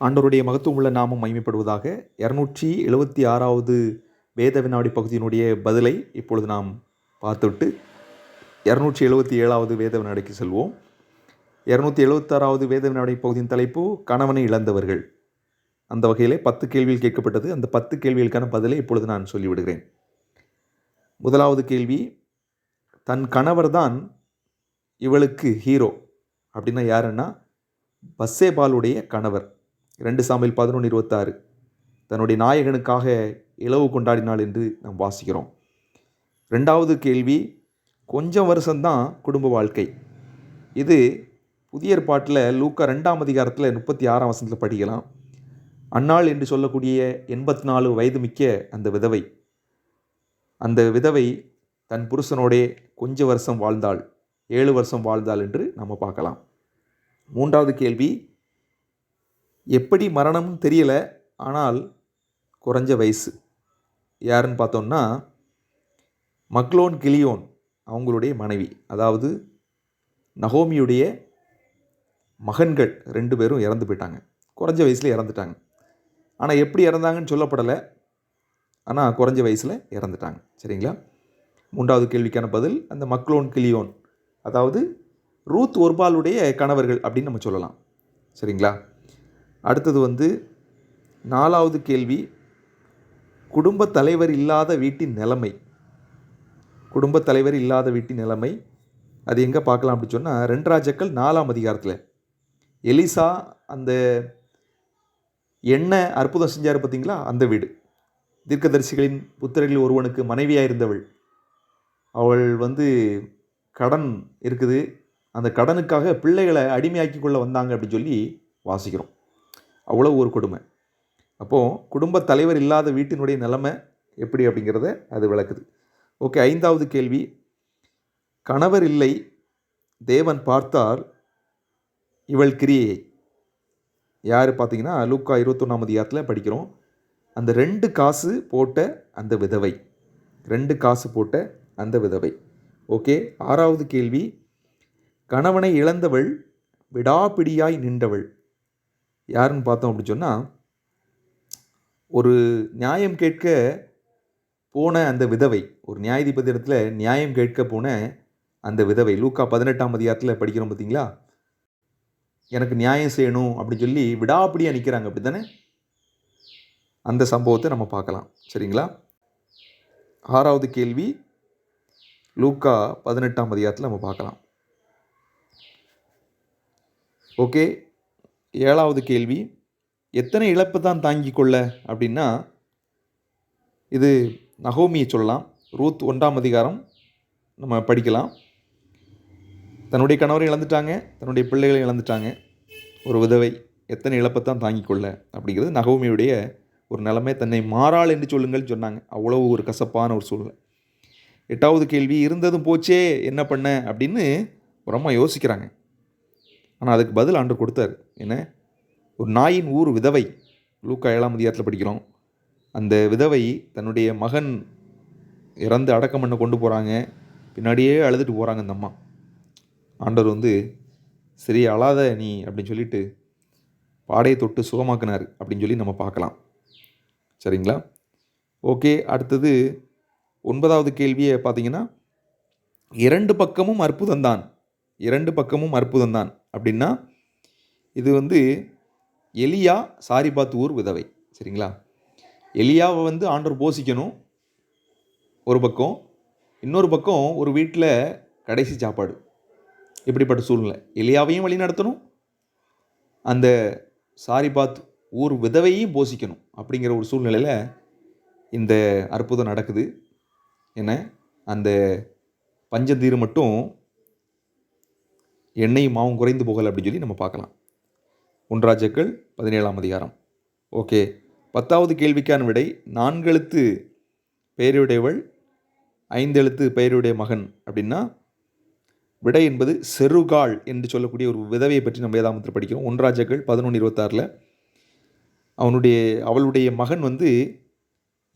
ஆண்டவருடைய மகத்துவமுள்ள நாமம் மகிமைப்படுவதாக. 276வது வேத வினாடி பகுதியினுடைய பதிலை இப்பொழுது நாம் பார்த்துவிட்டு 277வது வேத வினாடிக்கு செல்வோம். 276வது வேத வினாடி பகுதியின் தலைப்பு கணவனை இழந்தவர்கள். அந்த வகையிலே 10 கேள்விகள் கேட்கப்பட்டது. அந்த 10 கேள்விகளுக்கான பதிலை இப்பொழுது நான் சொல்லிவிடுகிறேன். முதலாவது கேள்வி, தன் கணவர் தான் இவளுக்கு ஹீரோ அப்படின்னா யாருன்னா பத்சேபாளுடைய கணவர். 2 சாமுவேல் 11:26 தன்னுடைய நாயகனுக்காக இலவு கொண்டாடினாள் என்று நாம் வாசிக்கிறோம். 2வது கேள்வி, கொஞ்சம் வருஷம்தான் குடும்ப வாழ்க்கை. இது புதிய ஏற்பாட்டில் லூக்கா 2ஆம் அதிகாரத்தில் 36ஆம் வசனத்தில் படிக்கலாம். அன்னாள் என்று சொல்லக்கூடிய 84 வயது மிக்க அந்த விதவை தன் புருஷனோடே கொஞ்ச வருஷம் வாழ்ந்தாள், 7 வருஷம் வாழ்ந்தாள் என்று நம்ம பார்க்கலாம். 3வது கேள்வி, எப்படி மரணம்னு தெரியல, ஆனால் குறைஞ்ச வயசு. யாருன்னு பார்த்தோம்னா மக்லோன் கிலியோன் அவங்களுடைய மனைவி, அதாவது நகோமியுடைய மகன்கள் 2 பேரும் இறந்து போயிட்டாங்க. குறைஞ்ச வயசில் இறந்துட்டாங்க. ஆனால் எப்படி இறந்தாங்கன்னு சொல்லப்படலை, ஆனால் குறைஞ்ச வயசில் இறந்துட்டாங்க. சரிங்களா? 3வது கேள்விக்கான பதில் அந்த மக்லோன் கிலியோன், அதாவது ரூத் ஒர்பாலுடைய கணவர்கள் அப்படின்னு நம்ம சொல்லலாம். சரிங்களா? அடுத்தது 4வது கேள்வி, குடும்ப தலைவர் இல்லாத வீட்டின் நிலைமை. குடும்ப தலைவர் இல்லாத வீட்டின் நிலைமை அது எங்கே பார்க்கலாம் அப்படின்னு சொன்னால் 2 ராஜாக்கள் 4ஆம் அதிகாரத்தில் எலிசா அந்த எண்ணெய் அற்புதம் செஞ்சார் பார்த்தீங்களா, அந்த வீடு. தீர்க்கதரிசிகளின் புத்திரர்களில் ஒருவனுக்கு மனைவியாக இருந்தவள், அவள் கடன் இருக்குது, அந்த கடனுக்காக பிள்ளைகளை அடிமையாக்கி கொள்ள வந்தாங்க அப்படின்னு சொல்லி வாசிக்கிறோம். அவ்வளோ ஒரு கொடுமை. அப்போது குடும்ப தலைவர் இல்லாத வீட்டினுடைய நிலைமை எப்படி அப்படிங்கிறத அது விளக்குது. ஓகே, 5வது கேள்வி, கணவர் இல்லை, தேவன் பார்த்தார் இவள் கிரியையை. யார் பார்த்தீங்கன்னா லூக்கா 21ஆம் அதிகாரத்தில் படிக்கிறோம். அந்த 2 காசு போட்ட அந்த விதவை, 2 காசு போட்ட அந்த விதவை. ஓகே, 6வது கேள்வி, கணவனை இழந்தவள் விடாப்பிடியாய் நின்றவள். யாருன்னு பார்த்தோம் அப்படின்னு சொன்னால் ஒரு நியாயம் கேட்க போன அந்த விதவை, ஒரு நியாயாதிபதி இடத்துல நியாயம் கேட்க போன அந்த விதவை. லூக்கா 18ஆம் அதிகாரத்தில் படிக்கிறோம் பார்த்தீங்களா, எனக்கு நியாயம் செய்யணும் அப்படின்னு சொல்லி விடாப்பிடியாக நிற்கிறாங்க, அப்படி தானே? அந்த சம்பவத்தை நம்ம பார்க்கலாம். சரிங்களா? 6வது கேள்வி லூக்கா 18ஆம் அதிகாரத்தில் நம்ம பார்க்கலாம். ஓகே, 7வது கேள்வி, எத்தனை இழப்பு தான் தாங்கி கொள்ள அப்படின்னா இது நகோமியை சொல்லலாம். ரூத் 1ஆம் அதிகாரம் நம்ம படிக்கலாம். தன்னுடைய கணவரை இழந்துட்டாங்க, தன்னுடைய பிள்ளைகளை இழந்துட்டாங்க, ஒரு விதவை எத்தனை இழப்பை தான் தாங்கி கொள்ள அப்படிங்கிறது நகோமியுடைய ஒரு நிலைமை. தன்னை மாறாள் என்று சொல்லுங்கள் சொன்னாங்க. அவ்வளோ ஒரு கசப்பான ஒரு சூழ்நிலை. 8வது கேள்வி, இருந்ததும் போச்சே என்ன பண்ண அப்படின்னு ஒரு அம்மா யோசிக்கிறாங்க. ஆனால் அதுக்கு பதில் ஆண்டவர் கொடுத்தார். என்ன? ஒரு நாயின் ஊர் விதவை. லூக்கா 7ஆம் அதிகாரத்தில் படிக்கிறோம். அந்த விதவை தன்னுடைய மகன் இறந்து அடக்கம் பண்ண கொண்டு போகிறாங்க, பின்னாடியே அழுதுட்டு போகிறாங்க அந்த அம்மா. ஆண்டவர் சரி அழாத நீ அப்படின்னு சொல்லிட்டு பாடையை தொட்டு சுகமாக்குனார் அப்படின்னு சொல்லி நம்ம பார்க்கலாம். சரிங்களா? ஓகே, அடுத்தது 9வது கேள்வியை பார்த்தீங்கன்னா 2 பக்கமும் அற்புதம்தான். 2 பக்கமும் அற்புதம்தான் அப்படின்னா இது எலியா சாரிபாத் ஊர் விதவை. சரிங்களா? எலியாவை ஆண்டவர் போஷிக்கணும் ஒரு பக்கம், இன்னொரு பக்கம் ஒரு வீட்டில் கடைசி சாப்பாடு. இப்படிப்பட்ட சூழ்நிலை. எலியாவையும் வழி நடத்தணும், அந்த சாரிபாத் ஊர் விதவையும் போஷிக்கணும். அப்படிங்கிற ஒரு சூழ்நிலையில் இந்த அற்புதம் நடக்குது. என்ன? அந்த பஞ்சந்தீர் மட்டும் எண்ணெயும் மாவும் குறைந்து போகலை அப்படின்னு சொல்லி நம்ம பார்க்கலாம். 1 ராஜாக்கள் 17ஆம் அதிகாரம். ஓகே, 10வது கேள்விக்கான விடை, 4 எழுத்து பெயருடையவள் 5 எழுத்து பெயருடைய மகன் அப்படின்னா விடை என்பது செருகாள் என்று சொல்லக்கூடிய ஒரு விதவையை பற்றி நம்ம வேதாகமத்தில் படிக்கிறோம். 1 ராஜாக்கள் 11:26 அவளுடைய மகன்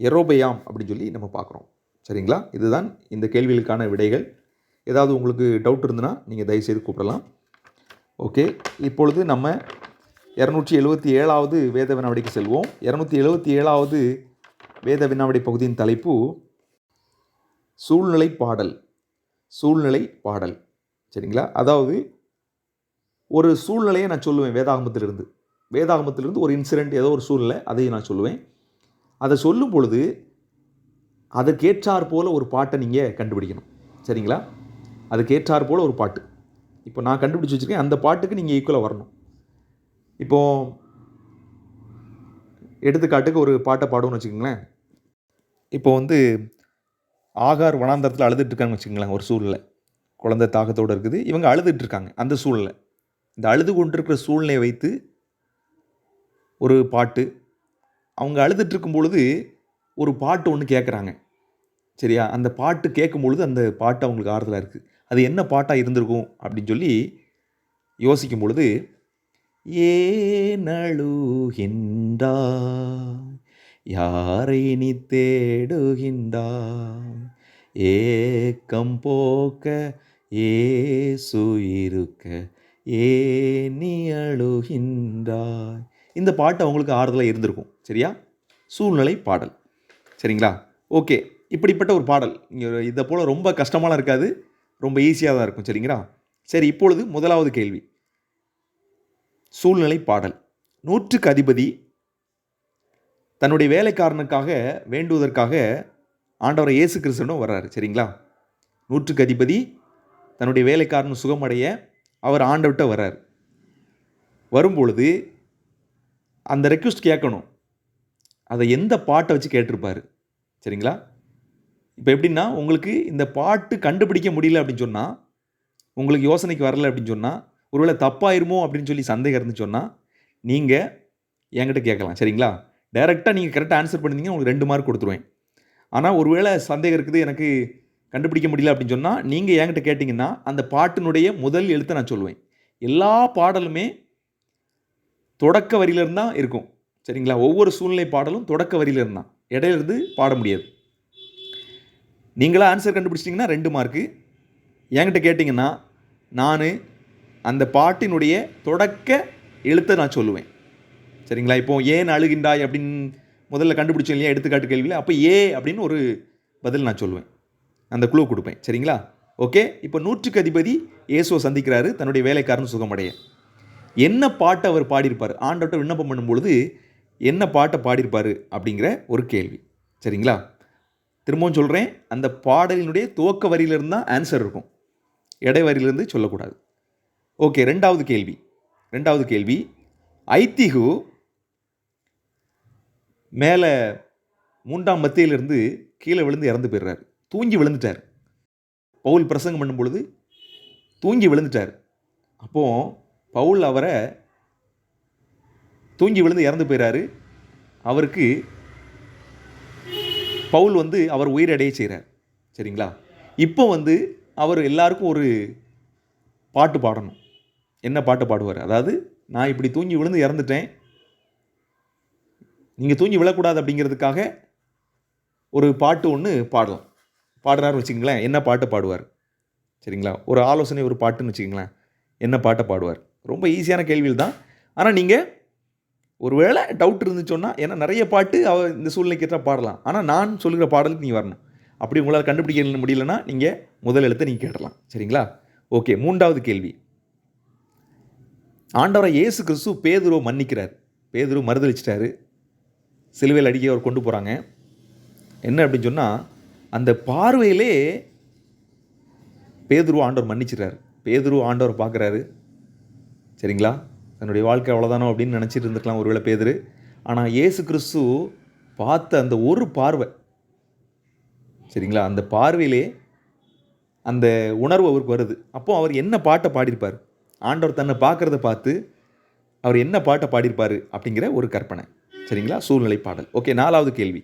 எரோபெயாம் அப்படின்னு சொல்லி நம்ம பார்க்குறோம். சரிங்களா? இதுதான் இந்த கேள்விகளுக்கான விடைகள். ஏதாவது உங்களுக்கு டவுட் இருந்ததுன்னா நீங்கள் தயவுசெய்து கூப்பிடலாம். ஓகே, இப்பொழுது நம்ம 277வது வேத வினாவிடைக்கு செல்வோம். 277வது வேத வினாவிடை பகுதியின் தலைப்பு சூழ்நிலை பாடல். சூழ்நிலை பாடல். சரிங்களா? அதாவது ஒரு சூழ்நிலையை நான் சொல்லுவேன் வேதாகமத்திலிருந்து ஒரு இன்சிடெண்ட், ஏதோ ஒரு சூழ்நிலை, அதையும் நான் சொல்லுவேன். அதை சொல்லும் பொழுது அதுக்கேற்றாற் போல் ஒரு பாட்டை நீங்கள் கண்டுபிடிக்கணும். சரிங்களா? அதுக்கேற்றாற் போல் ஒரு பாட்டு. இப்போ நான் கண்டுபிடிச்சி வச்சுருக்கேன், அந்த பாட்டுக்கு நீங்கள் ஈக்குவலாக வரணும். இப்போது எடுத்துக்காட்டுக்கு ஒரு பாட்டை பாடுவோம்னு வச்சுக்கோங்களேன். இப்போ வந்து ஆகார் வனாந்தரத்தில் அழுதுட்டுருக்காங்கன்னு வச்சுக்கோங்களேன். ஒரு சூழ்நிலை, குழந்தை தாகத்தோடு இருக்குது, இவங்க அழுதுட்டுருக்காங்க. அந்த சூழ்நிலை, இந்த அழுது கொண்டிருக்கிற சூழ்நிலையை வைத்து ஒரு பாட்டு. அவங்க அழுதுட்டுருக்கும் பொழுது ஒரு பாட்டு ஒன்று கேட்குறாங்க. சரியா? அந்த பாட்டு கேட்கும் பொழுது அந்த பாட்டு அவங்களுக்கு ஆறுதலாக இருக்குது. அது என்ன பாட்டாக இருந்திருக்கும் அப்படின்னு சொல்லி யோசிக்கும் பொழுது, ஏன் அழுகின்றாய், யாரை நீ தேடுகின்றாய், ஏக்கம் போக்க இயேசு இருக்க ஏன் நீ அழுகின்றாய். இந்த பாட்டு அவங்களுக்கு ஆறுதலாக இருந்திருக்கும். சரியா? சூழ்நிலை பாடல். சரிங்களா? ஓகே, இப்படிப்பட்ட ஒரு பாடல் இங்கே இதை போல் ரொம்ப கஷ்டமாலாம் இருக்காது, ரொம்ப ஈஸியாக தான் இருக்கும். சரிங்களா? சரி, இப்பொழுது முதலாவது கேள்வி. சூழ்நிலை பாடல். 100க்கு அதிபதி தன்னுடைய வேலைக்காரனுக்காக வேண்டுவதற்காக ஆண்டவர் இயேசு கிறிஸ்துவிடம் வர்றாரு. சரிங்களா? 100க்கு அதிபதி தன்னுடைய வேலைக்காரன் சுகமடைய அவர் ஆண்டவர்கிட்ட வர்றார். வரும்பொழுது அந்த ரெக்வெஸ்ட் கேட்கணும். அதை எந்த பாட்டை வச்சு கேட்டிருப்பார்? சரிங்களா? இப்போ எப்படின்னா, உங்களுக்கு இந்த பாட்டு கண்டுபிடிக்க முடியல அப்படின்னு சொன்னால், உங்களுக்கு யோசனைக்கு வரலை அப்படின்னு சொன்னால், ஒருவேளை தப்பாயிருமோ அப்படின்னு சொல்லி சந்தேகம் இருந்துன்னு சொன்னால், நீங்கள் என்கிட்ட கேட்கலாம். சரிங்களா? டைரெக்டாக நீங்கள் கரெக்டாக ஆன்சர் பண்ணிங்கன்னா உங்களுக்கு 2 மார்க் கொடுத்துருவேன். ஆனால் ஒருவேளை சந்தேகம் இருக்குது, எனக்கு கண்டுபிடிக்க முடியல அப்படின்னு சொன்னால், நீங்கள் என்கிட்ட கேட்டிங்கன்னா அந்த பாட்டினுடைய முதல் எழுத்தை நான் சொல்லுவேன். எல்லா பாடலுமே தொடக்க வரியிலிருந்து தான் இருக்கும். சரிங்களா? ஒவ்வொரு சூழ்நிலை பாடலும் தொடக்க வரியிலிருந்து தான், இடையிலிருந்து பாட முடியாது. நீங்களாக ஆன்சர் கண்டுபிடிச்சிட்டிங்கன்னா 2 மார்க்கு. என்கிட்ட கேட்டிங்கன்னா நான் அந்த பாட்டினுடைய தொடக்க எழுத்தை நான் சொல்லுவேன். சரிங்களா? இப்போது ஏன் அழுகின்றாய் அப்படின்னு முதல்ல கண்டுபிடிச்சோம் இல்லையா, எடுத்துக்காட்டு கேள்வியில், அப்போ ஏ அப்படின்னு ஒரு பதில் நான் சொல்லுவேன், அந்த குழு கொடுப்பேன். சரிங்களா? ஓகே, இப்போ 100க்கு அதிபதி இயேசுவை சந்திக்கிறாரு தன்னுடைய வேலைக்காரன் சுகமடைய. என்ன பாட்டை அவர் பாடியிருப்பார்? ஆண்டவர்கிட்ட விண்ணப்பம் பண்ணும்பொழுது என்ன பாட்டை பாடியிருப்பார் அப்படிங்கிற ஒரு கேள்வி. சரிங்களா? திரும்பவும் சொல்கிறேன், அந்த பாடலினுடைய துவக்க வரியிலிருந்து தான் ஆன்சர் இருக்கும், இடை வரியிலிருந்து சொல்லக்கூடாது. ஓகே, ரெண்டாவது கேள்வி. ஐத்திகு மேலே 3ஆம் மத்தியிலிருந்து கீழே விழுந்து இறந்து போயிடுறாரு. தூங்கி விழுந்துட்டார். பவுல் பிரசங்கம் பண்ணும் பொழுது தூங்கி விழுந்துட்டார். அப்போது பவுல் அவரை தூங்கி விழுந்து இறந்து போயிறாரு. அவருக்கு பவுல் அவர் உயிரடைய செய்கிறார். சரிங்களா? இப்போ அவர் எல்லாருக்கும் ஒரு பாட்டு பாடணும். என்ன பாட்டு பாடுவார்? அதாவது, நான் இப்படி தூங்கி விழுந்து இறந்துட்டேன், நீங்கள் தூங்கி விழக்கூடாது அப்படிங்கிறதுக்காக ஒரு பாட்டு ஒன்று பாடுறாருன்னு வச்சுக்கங்களேன். என்ன பாட்டு பாடுவார்? சரிங்களா? ஒரு ஆலோசனை, ஒரு பாட்டுன்னு வச்சுக்கங்களேன். என்ன பாட்டை பாடுவார்? ரொம்ப ஈஸியான கேள்வியில் தான். ஆனால் நீங்கள் ஒரு வேளை டவுட் இருந்துச்சோன்னா, ஏன்னா நிறைய பாட்டு இந்த சூழ்நிலைக்கு ஏற்ற பாடலாம். ஆனால் நான் சொல்கிற பாடலுக்கு நீங்கள் வரணும். அப்படி உங்களால் கண்டுபிடிக்க முடியலன்னா நீங்கள் முதல் எழுத்தை நீங்கள் கேட்டலாம். சரிங்களா? ஓகே, 3வது கேள்வி. ஆண்டவரை இயேசு கிறிஸ்து பேதுருவை மன்னிக்கிறார். பேதுரு மறுதளிச்சிட்டாரு, சிலுவையில் அடிக்க அவர் கொண்டு போகிறாங்க. என்ன அப்படின்னு சொன்னால், அந்த பார்வையிலே பேதுரு ஆண்டவர் மன்னிச்சிடுறாரு. பேதுரு ஆண்டவர் பார்க்குறாரு. சரிங்களா? தன்னுடைய வாழ்க்கை அவ்வளோதானோ அப்படின்னு நினச்சிட்டு இருந்துக்கலாம் ஒருவேளை பேதுரு. ஆனால் இயேசு கிறிஸ்து பார்த்த அந்த ஒரு பார்வை, சரிங்களா, அந்த பார்வையிலே அந்த உணர்வு அவருக்கு வருது. அப்போது அவர் என்ன பாட்டை பாடியிருப்பார்? ஆண்டவர் தன்னை பார்க்குறத பார்த்து அவர் என்ன பாட்டை பாடியிருப்பார் அப்படிங்கிற ஒரு கற்பனை. சரிங்களா? சூழ்நிலை பாடல். ஓகே, 4வது கேள்வி.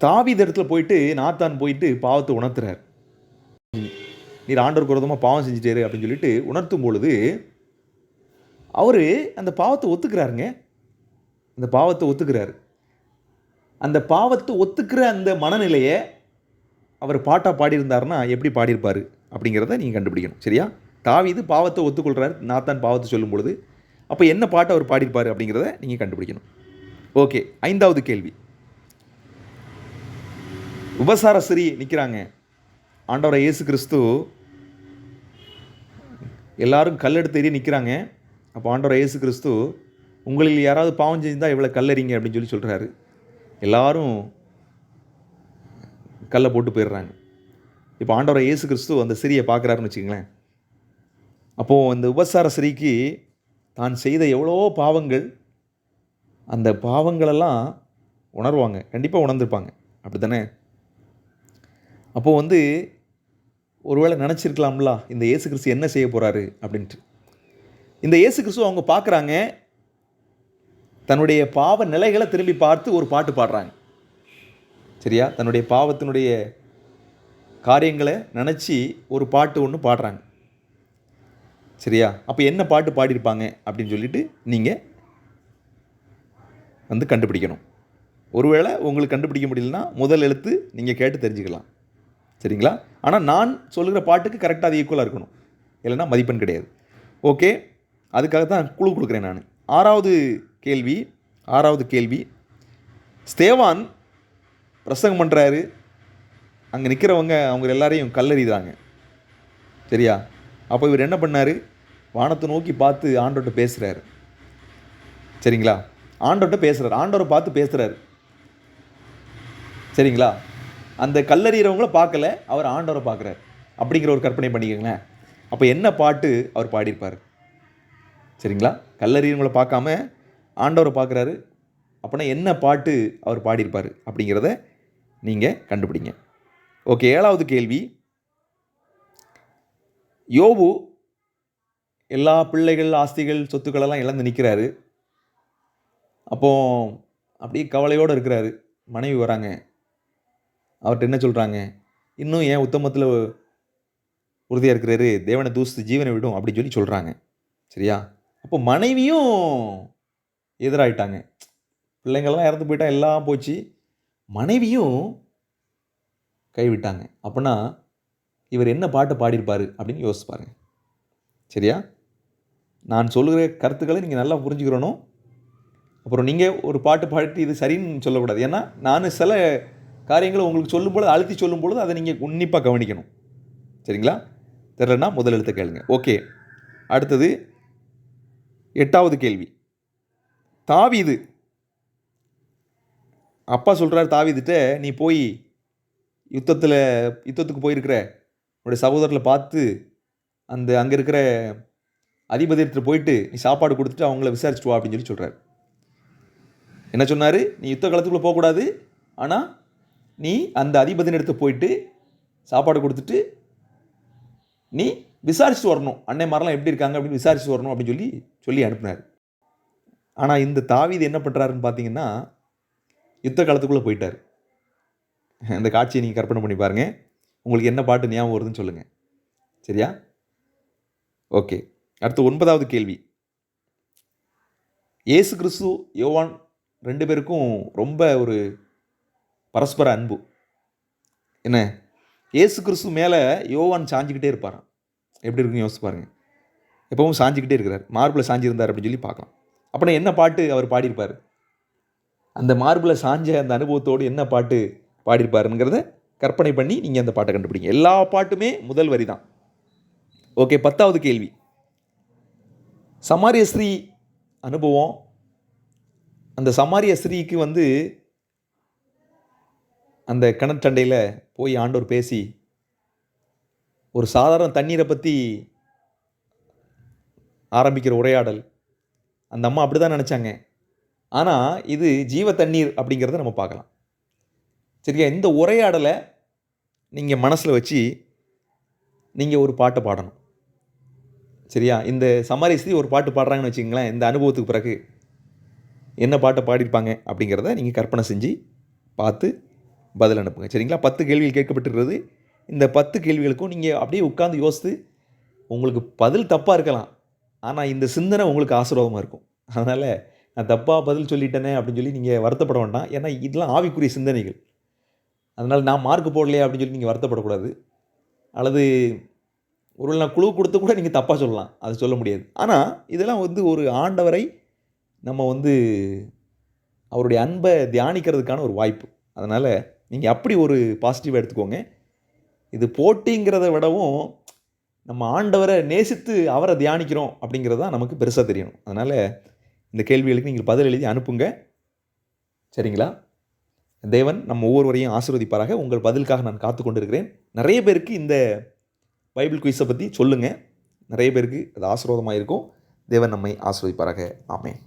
தாவீது இடத்துல போயிட்டு நாத்தான் போயிட்டு பாவத்தை உணர்த்துறார். நீர் ஆண்டவருக்கு விரோதமாக பாவம் செஞ்சுட்டாரு அப்படின்னு சொல்லிட்டு உணர்த்தும் பொழுது அவர் அந்த பாவத்தை ஒத்துக்கிறாருங்க. அந்த பாவத்தை ஒத்துக்கிறாரு. அந்த பாவத்தை ஒத்துக்கிற அந்த மனநிலையை அவர் பாட்டாக பாடியிருந்தாருன்னா எப்படி பாடியிருப்பார் அப்படிங்கிறத நீங்கள் கண்டுபிடிக்கணும். சரியா? தாவீது பாவத்தை ஒத்துக்கொள்கிறார். நாத்தான் பாவத்தை சொல்லும் பொழுது அப்போ என்ன பாட்டு அவர் பாடியிருப்பார் அப்படிங்கிறத நீங்கள் கண்டுபிடிக்கணும். ஓகே, 5வது கேள்வி. உபசார ஸ்திரீ நிற்கிறாங்க. ஆண்டவராகிய இயேசு கிறிஸ்து எல்லாரும் கல்லெடுத்து எறிய நிற்கிறாங்க. அப்போ ஆண்டவராகிய இயேசு கிறிஸ்து, உங்களில் யாராவது பாவம் செஞ்சுருந்தால் இவ்வளோ கல்லறிங்க அப்படின்னு சொல்கிறாரு. எல்லாரும் கல்லை போட்டு போயிடுறாங்க. இப்போ ஆண்டவராகிய இயேசு கிறிஸ்து அந்த ஸ்திரியை பார்க்குறாருன்னு வச்சுக்கங்களேன். அப்போது அந்த உபசார ஸ்திரீக்கு தான் செய்த எவ்வளோ பாவங்கள், அந்த பாவங்களெல்லாம் உணர்வாங்க, கண்டிப்பாக உணர்ந்துருப்பாங்க, அப்படி தானே? அப்போது ஒருவேளை நினச்சிருக்கலாம்ல, இந்த இயேசு கிறிஸ்து என்ன செய்ய போகிறாரு அப்படின்ட்டு. இந்த இயேசு கிறிஸ்து அவங்க பார்க்குறாங்க, தன்னுடைய பாவ நிலைகளை திரும்பி பார்த்து ஒரு பாட்டு பாடுறாங்க. சரியா? தன்னுடைய பாவத்தினுடைய காரியங்களை நினச்சி ஒரு பாட்டு ஒன்று பாடுறாங்க. சரியா? அப்போ என்ன பாட்டு பாடியிருப்பாங்க அப்படின்னு சொல்லிட்டு நீங்கள் கண்டுபிடிக்கணும். ஒருவேளை உங்களுக்கு கண்டுபிடிக்க முடியலன்னா முதல் எழுத்து நீங்கள் கேட்டு தெரிஞ்சுக்கலாம். சரிங்களா? ஆனால் நான் சொல்லுகிற பாட்டுக்கு கரெக்டாக அது ஈக்குவலாக இருக்கணும், இல்லைன்னா மதிப்பெண் கிடையாது. ஓகே, அதுக்காக தான் குழு கொடுக்குறேன் நான். 6வது கேள்வி. ஸ்தேவான் பிரசங்கம் பண்ணுறாரு. அங்கே நிற்கிறவங்க அவங்க எல்லாரையும் கல்லறிதாங்க. சரியா? அப்போ இவர் என்ன பண்ணார்? வானத்தை நோக்கி பார்த்து ஆண்டவர்கிட்ட பேசுகிறாரு. சரிங்களா? ஆண்டவர்கிட்ட பேசுகிறார், ஆண்டவரை பார்த்து பேசுகிறாரு. சரிங்களா? அந்த கல்லறிகிறவங்கள பார்க்கல, அவர் ஆண்டவரை பார்க்குறாரு அப்படிங்கிற ஒரு கற்பனை பண்ணிக்கோங்களேன். அப்போ என்ன பாட்டு அவர் பாடியிருப்பார்? சரிங்களா? கல்லறிகிறவங்கள பார்க்காம ஆண்டவரை பார்க்குறாரு. அப்படின்னா என்ன பாட்டு அவர் பாடியிருப்பார் அப்படிங்கிறத நீங்கள் கண்டுபிடிங்க. ஓகே, 7வது கேள்வி. யோபு எல்லா பிள்ளைகள், ஆஸ்திகள், சொத்துக்களெல்லாம் இழந்து நிற்கிறாரு. அப்போது அப்படியே கவலையோடு இருக்கிறாரு. மனைவி வராங்க, அவர்கிட்ட என்ன சொல்கிறாங்க? இன்னும் ஏன் உத்தமத்தில் உறுதியாக இருக்கிறாரு, தேவனை தூசித்து ஜீவனை விடும் அப்படின்னு சொல்கிறாங்க. சரியா? அப்போ மனைவியும் எதிராயிட்டாங்க. பிள்ளைங்கள்லாம் இறந்து போயிட்டா, எல்லாம் போச்சு, மனைவியும் கைவிட்டாங்க. அப்படின்னா இவர் என்ன பாட்டை பாடியிருப்பார் அப்படின்னு யோசிச்சு பாருங்க. சரியா? நான் சொல்லுகிற கருத்துக்களை நீங்கள் நல்லா புரிஞ்சுக்கிறணும். அப்புறம் நீங்கள் ஒரு பாட்டு பாடிட்டு இது சரின்னு சொல்லக்கூடாது. ஏன்னா நான் சில காரியங்களை உங்களுக்கு சொல்லும்பொழுது, அழுத்தி சொல்லும்பொழுது அதை நீங்கள் உன்னிப்பாக கவனிக்கணும். சரிங்களா? தெரியலன்னா முதல் எழுத்து கேளுங்க. ஓகே, அடுத்தது 8வது கேள்வி. தாவீது, அப்பா சொல்கிறார் தாவீதுட்ட, நீ போய் யுத்தத்துக்கு போயிருக்கிற உன்னுடைய சகோதரர்களை பார்த்து அங்கே இருக்கிற அதிபதியத்தில் போயிட்டு நீ சாப்பாடு கொடுத்துட்டு அவங்கள விசாரிச்சுட்டு வா அப்படின்னு சொல்கிறார். என்ன சொன்னார்? நீ யுத்த காலத்துக்குள்ளே போகக்கூடாது, ஆனால் நீ அந்த அதிபதியின் இடத்து போயிட்டு சாப்பாடு கொடுத்துட்டு நீ விசாரிச்சுட்டு வரணும், அன்னை மாதிரிலாம் எப்படி இருக்காங்க அப்படின்னு விசாரிச்சுட்டு வரணும் அப்படின்னு சொல்லி அனுப்பினார். ஆனால் இந்த தாவீது என்ன பண்ணுறாருன்னு பார்த்தீங்கன்னா, யுத்த காலத்துக்குள்ளே போயிட்டார். இந்த காட்சியை நீங்கள் கற்பனை பண்ணி பாருங்கள். உங்களுக்கு என்ன பாட்டு ஞாபகம் வருதுன்னு சொல்லுங்கள். சரியா? ஓகே, அடுத்து 9வது கேள்வி. இயேசு கிறிஸ்து, யோவான் 2 பேருக்கும் ரொம்ப ஒரு பரஸ்பர அன்பு. என்ன, இயேசு கிறிஸ்து மேலே யோவான் சாஞ்சிக்கிட்டே இருப்பாராம். எப்படி இருக்குன்னு யோசிச்சு பாருங்கள். எப்பவும் சாஞ்சிக்கிட்டே இருக்கிறார், மார்பில் சாஞ்சிருந்தார் அப்படின்னு பார்க்கலாம். அப்படின்னா என்ன பாட்டு அவர் பாடியிருப்பார்? அந்த மார்பில் சாஞ்ச அந்த அனுபவத்தோடு என்ன பாட்டு பாடியிருப்பாருங்கிறத கற்பனை பண்ணி நீங்கள் அந்த பாட்டை கண்டுபிடிங்க. எல்லா பாட்டுமே முதல் வரி தான். ஓகே, 10வது கேள்வி. சமாரிய ஸ்ரீ அனுபவம். அந்த சமாரிய ஸ்ரீக்கு அந்த கிணற்றண்டையில் போய் ஆண்டவர் பேசி ஒரு சாதாரண தண்ணீரை பற்றி ஆரம்பிக்கிற உரையாடல். அந்த அம்மா அப்படி தான் நினச்சாங்க, ஆனால் இது ஜீவ தண்ணீர் அப்படிங்கிறத நம்ம பார்க்கலாம். சரியா? இந்த உரையாடலை நீங்கள் மனசில் வச்சு நீங்கள் ஒரு பாட்டை பாடணும். சரியா? இந்த சமாரிய ஸ்திரீ ஒரு பாட்டு பாடுறாங்கன்னு வச்சுக்கங்களேன். இந்த அனுபவத்துக்கு பிறகு என்ன பாட்டை பாடியிருப்பாங்க அப்படிங்கிறத நீங்கள் கற்பனை செஞ்சு பார்த்து பதில் அனுப்புங்க. சரிங்களா? 10 கேள்விகள் கேட்கப்பட்டிருக்கிறது. இந்த 10 கேள்விகளுக்கும் நீங்கள் அப்படியே உட்காந்து யோசித்து, உங்களுக்கு பதில் தப்பாக இருக்கலாம், ஆனால் இந்த சிந்தனை உங்களுக்கு ஆசீர்வாதமாக இருக்கும். அதனால் நான் தப்பாக பதில் சொல்லிட்டேனே அப்படின்னு சொல்லி நீங்கள் வருத்தப்பட வேண்டாம். ஏன்னா இதெல்லாம் ஆவிக்குரிய சிந்தனைகள். அதனால் நான் மார்க் போடலையா அப்படின்னு சொல்லி நீங்கள் வருத்தப்படக்கூடாது. அல்லது ஒருவேளை நான் குழு கொடுத்து கூட நீங்கள் தப்பாக சொல்லலாம், அது சொல்ல முடியாது. ஆனால் இதெல்லாம் வந்து ஒரு ஆண்டவரை நம்ம வந்து அவருடைய அன்பை தியானிக்கிறதுக்கான ஒரு வாய்ப்பு. அதனால் நீங்கள் அப்படி ஒரு பாசிட்டிவாக எடுத்துக்கோங்க. இது போட்டிங்கிறத விடவும் நம்ம ஆண்டவரை நேசித்து அவரை தியானிக்கிறோம் அப்படிங்கிறது தான் நமக்கு பெருசாக தெரியணும். அதனால் இந்த கேள்விகளுக்கு நீங்கள் பதில் எழுதி அனுப்புங்க. சரிங்களா? தேவன் நம்ம ஒவ்வொருவரையும் ஆசீர்வதிப்பாராக. உங்கள் பதிலுக்காக நான் காத்து கொண்டிருக்கிறேன். நிறைய பேருக்கு இந்த பைபிள் குயிஸை பற்றி சொல்லுங்கள். நிறைய பேருக்கு அது ஆசீர்வாதமாக இருக்கும். தேவன் நம்மை ஆசீர்வதிப்பாராக. ஆமென்.